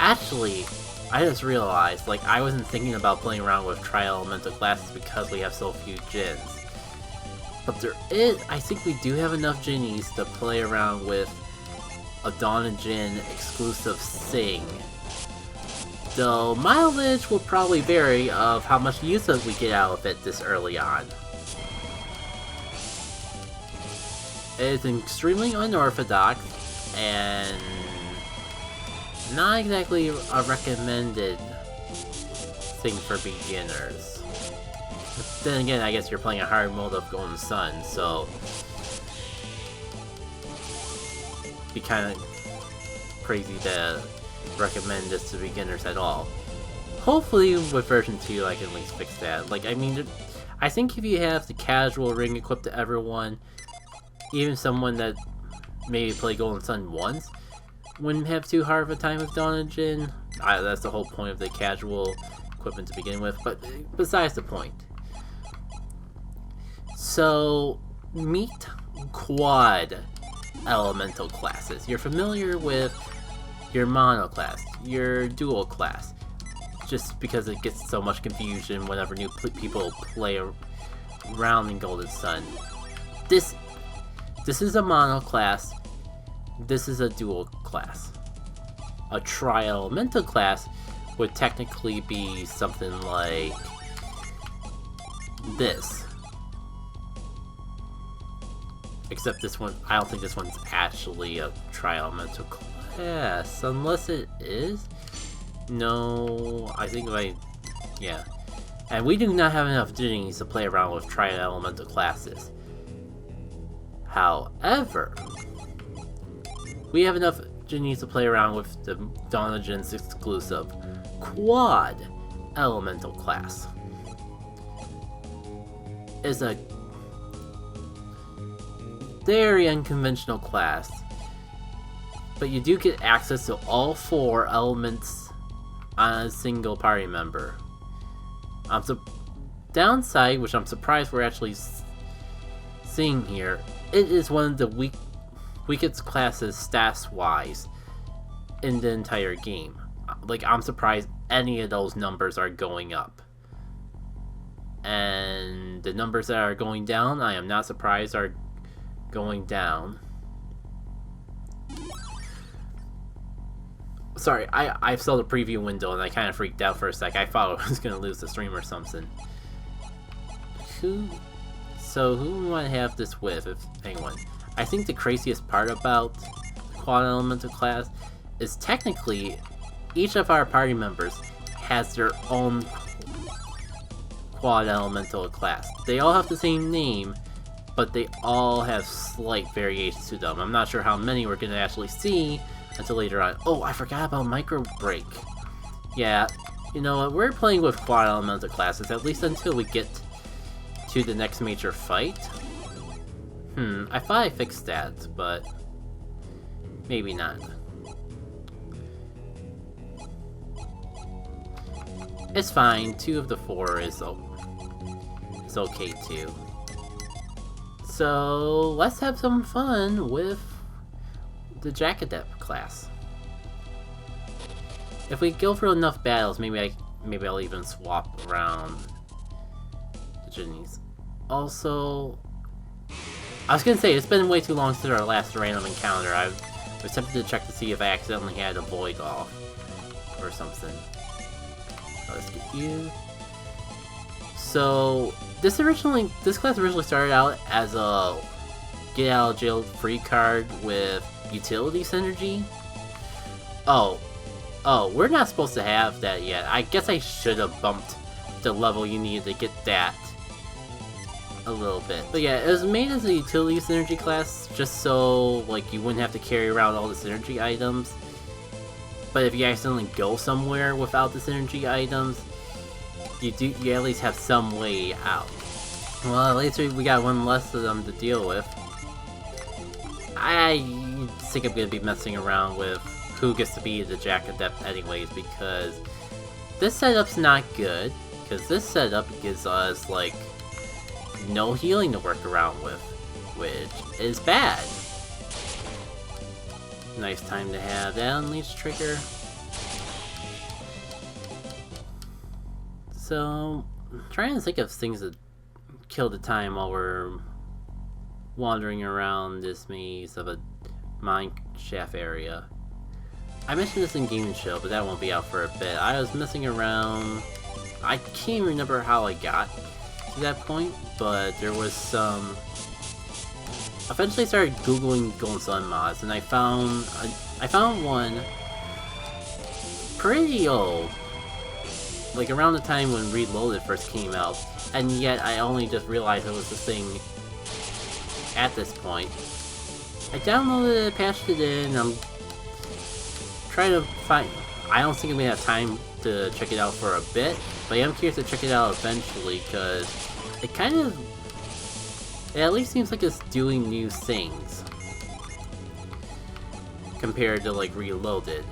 Actually, I just realized, like, I wasn't thinking about playing around with tri-elemental classes because we have so few Djinns. But I think we do have enough Djinnies to play around with a Dawn of Djinn exclusive Sing. Though mileage will probably vary of how much use we get out of it this early on. It is extremely unorthodox and not exactly a recommended thing for beginners. But then again, I guess you're playing a hard mode of Golden Sun, so it'd be kind of crazy to recommend this to beginners at all. Hopefully with version 2 I can at least fix that. Like, I mean, I think if you have the casual ring equipped to everyone, even someone that maybe played Golden Sun once wouldn't have too hard of a time with Dawn of Djinn. That's the whole point of the casual equipment to begin with, but besides the point. So, meet quad elemental classes. You're familiar with your mono class, your dual class, just because it gets so much confusion whenever new people play around in Golden Sun. This is a mono class, this is a dual class. A tri-elemental class would technically be something like this. Except this one, I don't think this one's actually a tri-elemental class, unless it is? No, I think yeah. And we do not have enough Djinnies to play around with tri-elemental classes. However, we have enough Djinnies to play around with the Dawn of Djinn's exclusive quad elemental class. It's a very unconventional class, but you do get access to all 4 elements on a single party member. Downside, which I'm surprised we're actually seeing here, it is one of the weakest classes stats-wise in the entire game. Like, I'm surprised any of those numbers are going up. And the numbers that are going down, I am not surprised are going down. Sorry, I saw the preview window and I kind of freaked out for a sec. I thought I was going to lose the stream or something. So who we want to have this with, if anyone? I think the craziest part about Quad Elemental class is technically each of our party members has their own Quad Elemental class. They all have the same name, but they all have slight variations to them. I'm not sure how many we're going to actually see until later on. Oh, I forgot about Micro Break. Yeah, you know what, we're playing with Quad Elemental classes, at least until we get to the next major fight. I thought I fixed that, but maybe not. It's fine, 2 of the 4 is okay too. So let's have some fun with the Jack Adept class. If we go through enough battles, maybe I'll even swap around the Djinnies. Also, I was gonna say, it's been way too long since our last random encounter. I was tempted to check to see if I accidentally had a void off or something. Let's get you. So this class originally started out as a get out of jail free card with utility synergy. Oh, we're not supposed to have that yet. I guess I should have bumped the level you needed to get that a little bit. But yeah, it was made as a utility synergy class just so like you wouldn't have to carry around all the synergy items. But if you accidentally go somewhere without the synergy items, you at least have some way out. Well, at least we got one less of them to deal with. I think I'm gonna be messing around with who gets to be the Jack Adept anyways, because this setup's not good, because this setup gives us like no healing to work around with, which is bad. Nice time to have that unleash trigger. So, I'm trying to think of things that kill the time while we're wandering around this maze of a mine shaft area. I mentioned this in Game & Chill, but that won't be out for a bit. I was messing around. I can't remember how I got to that point, but there was some... Eventually I started googling Golden Sun mods, and I found one pretty old. Like around the time when Reloaded first came out, and yet I only just realized it was the thing at this point. I downloaded it, patched it in, I'm trying to find... I don't think I'm gonna have time to check it out for a bit, but I am curious to check it out eventually, because it kind of... It at least seems like it's doing new things compared to like Reloaded.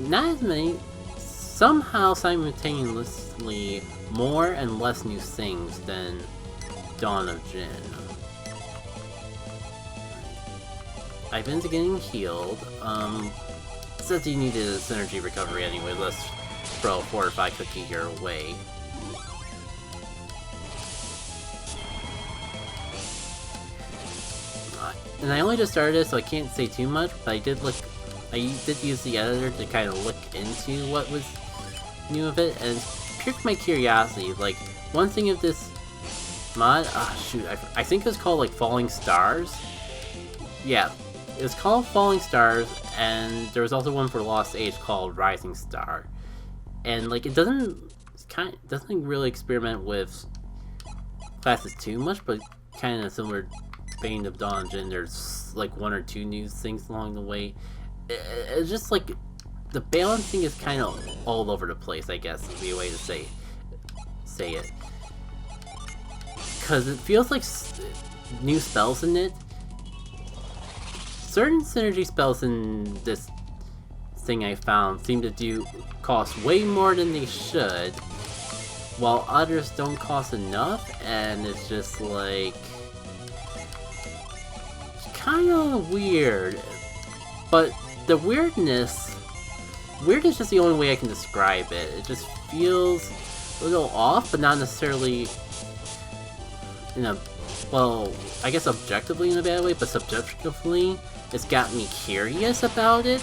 Not as many, somehow simultaneously more and less new things than Dawn of Djinn. Ivan's getting healed. Says he needed a synergy recovery anyway, let's throw a Fortify cookie your way. And I only just started this, so I can't say too much, but I did use the editor to kind of look into what was new of it, and it piqued my curiosity. Like, one thing of this mod, I think it was called like Falling Stars. Yeah, it was called Falling Stars, and there was also one for Lost Age called Rising Star. And like, it doesn't really experiment with classes too much, but kind of similar vein of Dawn of Djinn. There's like one or two new things along the way. It's just like the balancing is kind of all over the place, I guess would be a way to say it. Because it feels like new spells in it. Certain synergy spells in this thing I found seem to cost way more than they should, while others don't cost enough, and it's just like kind of weird. But the weirdness is just the only way I can describe it. It just feels a little off, but not necessarily in a, well, I guess objectively in a bad way, but subjectively it's got me curious about it.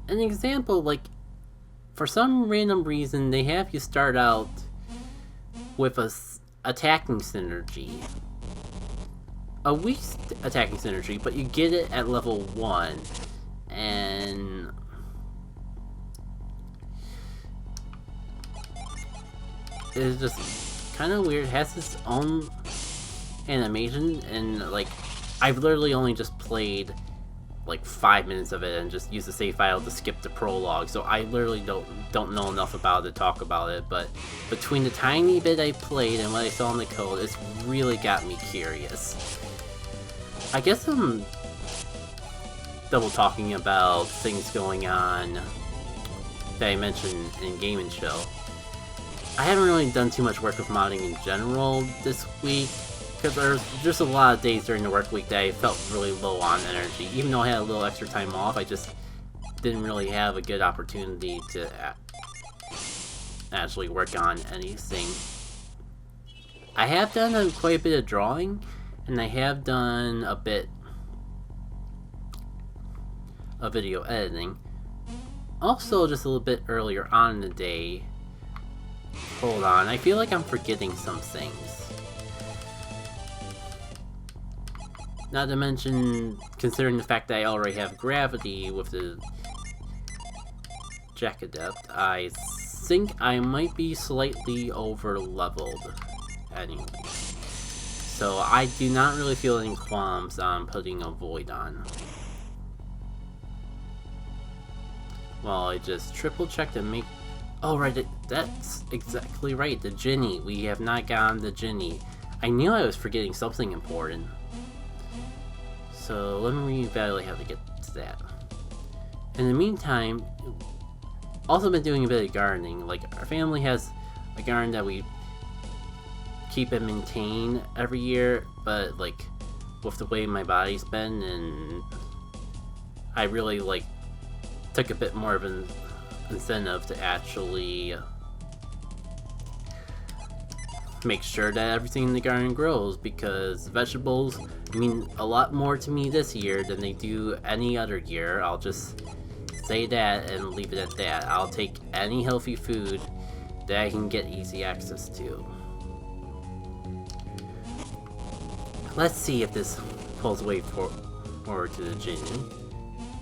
An example, like, for some random reason they have you start out with a attacking synergy. A weak attacking synergy, but you get it at level 1. And it's just kind of weird. It has its own animation, and like, I've literally only just played like 5 minutes of it and just used the save file to skip the prologue, so I literally don't know enough about it to talk about it, but between the tiny bit I played and what I saw in the code, it's really got me curious. I guess I'm double talking about things going on that I mentioned in Game & Chill. I haven't really done too much work with modding in general this week, because there's just a lot of days during the work week that I felt really low on energy. Even though I had a little extra time off, I just didn't really have a good opportunity to actually work on anything. I have done quite a bit of drawing, and I have done a bit of video editing. Also, just a little bit earlier on in the day, hold on, I feel like I'm forgetting some things. Not to mention, considering the fact that I already have gravity with the Jack Adept, I think I might be slightly over leveled anyway. So I do not really feel any qualms on putting a Void on. Well, I just triple checked and make... Oh right, that's exactly right, the Djinni. We have not gotten the Djinni. I knew I was forgetting something important. So let me reevaluate how to get to that. In the meantime, also been doing a bit of gardening. Like, our family has a garden that we keep and maintain every year, but like, with the way my body's been, and I really like took a bit more of an incentive to actually make sure that everything in the garden grows, because vegetables mean a lot more to me this year than they do any other year. I'll just say that and leave it at that. I'll take any healthy food that I can get easy access to. Let's see if this pulls way forward to the genie.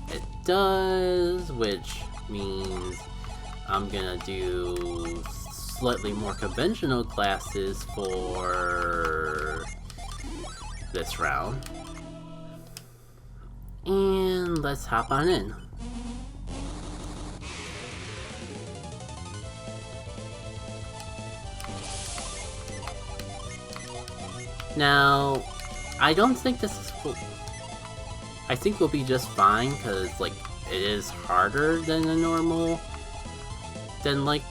It does, which means I'm gonna do slightly more conventional classes for this round. And let's hop on in. Now, I don't think this is cool. I think we'll be just fine, because, like, it is harder than a normal, like,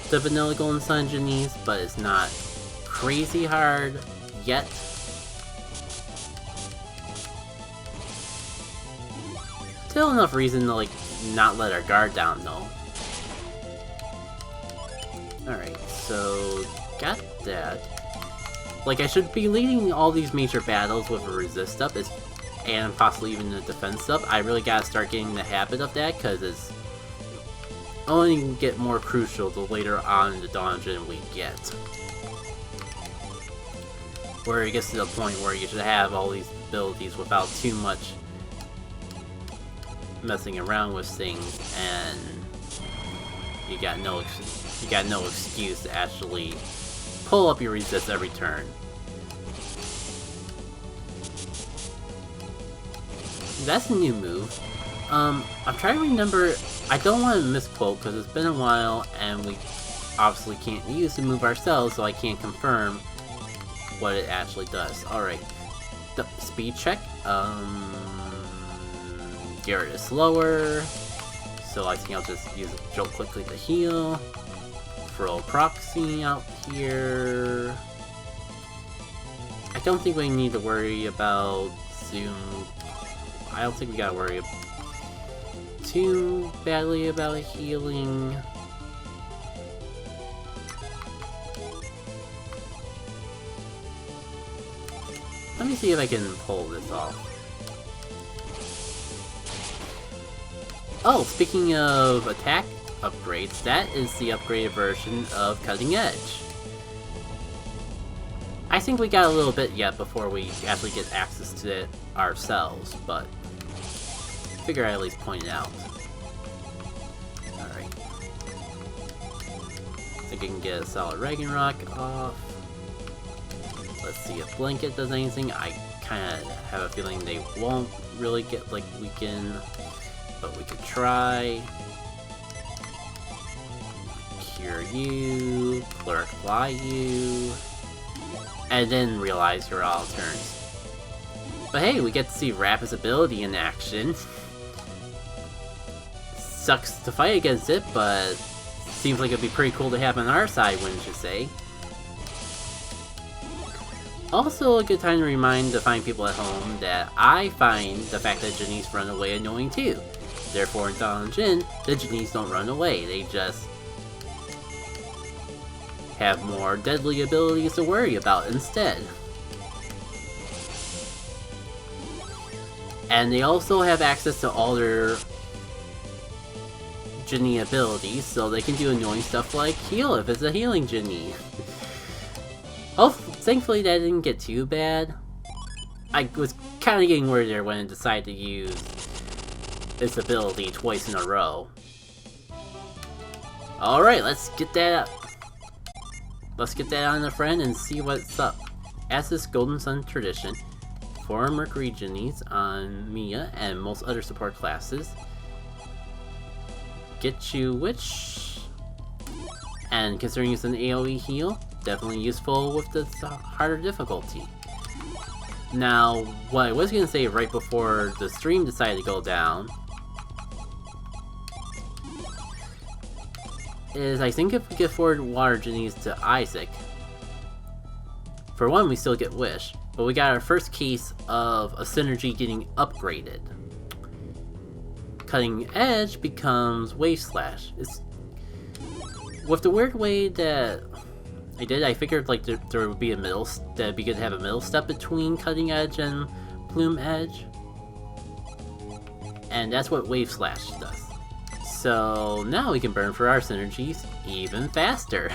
the vanilla Golden Sun genies, but it's not crazy hard yet. Still enough reason to, like, not let our guard down, though. Alright, so, got that. Like, I should be leading all these major battles with a resist up, and possibly even a defense up. I really gotta start getting the habit of that, because it's only get more crucial the later on in the Dawn of Djinn we get. Where it gets to the point where you should have all these abilities without too much messing around with things, and you got no excuse to actually pull up your resist every turn. That's a new move. I'm trying to remember. I don't want to misquote because it's been a while and we obviously can't use the move ourselves, so I can't confirm what it actually does. Alright. The speed check. Garrett is slower, so I think I'll just use a jolt quickly to heal. Throw proxy out here. I don't think we need to worry about Zoom. I don't think we gotta worry too badly about healing. Let me see if I can pull this off. Oh, speaking of attack upgrades, that is the upgraded version of Cutting Edge. I think we got a little bit yet before we actually get access to it ourselves, but I figure I at least point it out. Alright. I think I can get a solid Ragnarok off. Let's see if Blanket does anything. I kinda have a feeling they won't really get, like, weakened, but we could try. Cure you, Cleric Fly you, and then realize you're all turns. But hey, we get to see Rapid's ability in action. Sucks to fight against it, but seems like it'd be pretty cool to have on our side, wouldn't you say? Also a good time to remind the fine people at home that I find the fact that genies run away annoying too. Therefore in Dawn of Djinn, the genies don't run away, they just have more deadly abilities to worry about instead. And they also have access to all their genie abilities, so they can do annoying stuff like heal if it's a healing genie. Oh, thankfully that didn't get too bad. I was kind of getting worried there when it decided to use its ability twice in a row. Alright, let's get that up. Let's get that on the friend and see what's up. As is Golden Sun tradition, 4 Mercury Genies on Mia and most other support classes. Get you Witch. And considering it's an AoE heal, definitely useful with this harder difficulty. Now, what I was going to say right before the stream decided to go down is I think if we get forward Water Genies to Isaac, for one we still get Wish, but we got our first case of a synergy getting upgraded. Cutting Edge becomes Wave Slash. With the weird way that I figured like there would be a middle, that it'd be good to have a middle step between Cutting Edge and Plume Edge. And that's what Wave Slash does. So now we can burn for our synergies even faster.